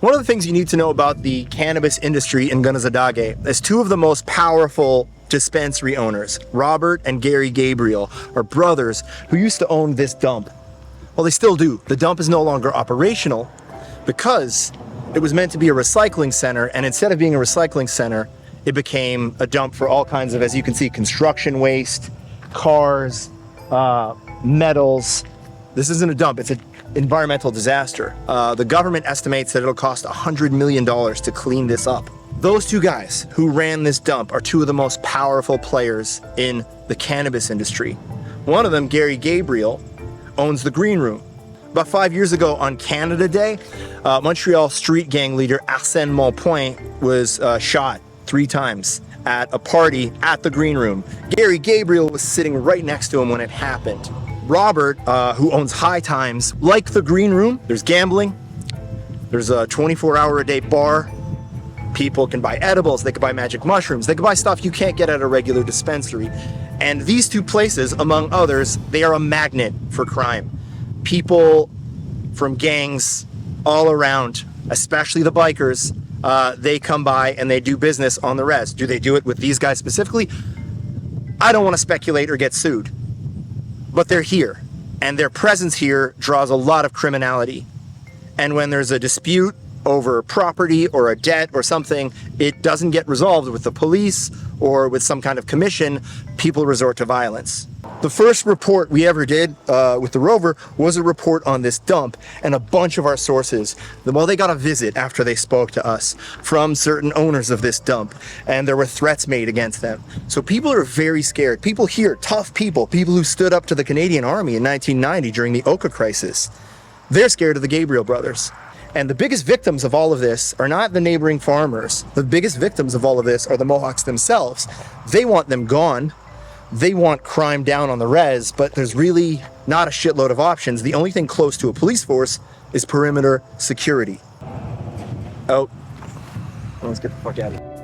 One of the things you need to know about the cannabis industry in Kenesatake is two of the most powerful dispensary owners, Robert and Gary Gabriel, are brothers who used to own this dump. Well, they still do. The dump is no longer operational because it was meant to be a recycling center, and instead of being a recycling center, it became a dump for all kinds of, as you can see, construction waste, cars, metals. This isn't a dump, it's an environmental disaster. The government estimates that it'll cost $100 million to clean this up. Those two guys who ran this dump are two of the most powerful players in the cannabis industry. One of them, Gary Gabriel, owns the Green Room. About 5 years ago on Canada Day, Montreal street gang leader Arsène Monpoint was shot 3 times at a party at the Green Room. Gary Gabriel was sitting right next to him when it happened. Robert, who owns High Times, like the Green Room, there's gambling, there's a 24-hour-a-day bar. People can buy edibles, they can buy magic mushrooms, they can buy stuff you can't get at a regular dispensary. And these two places, among others, they are a magnet for crime. People from gangs all around, especially the bikers, they come by and they do business on the res. Do they do it with these guys specifically? I don't want to speculate or get sued, but they're here, and their presence here draws a lot of criminality. And when there's a dispute over property or a debt or something, it doesn't get resolved with the police or with some kind of commission. People resort to violence. The first report we ever did with the Rover was a report on this dump, and a bunch of our sources, well, they got a visit after they spoke to us from certain owners of this dump, and there were threats made against them. So people are very scared. People here, tough people who stood up to the Canadian Army in 1990 during the Oka crisis, they're scared of the Gabriel brothers. And the biggest victims of all of this are not the neighboring farmers. The biggest victims of all of this are the Mohawks themselves. They want them gone. They want crime down on the res, but there's really not a shitload of options. The only thing close to a police force is perimeter security. Oh, let's get the fuck out of here.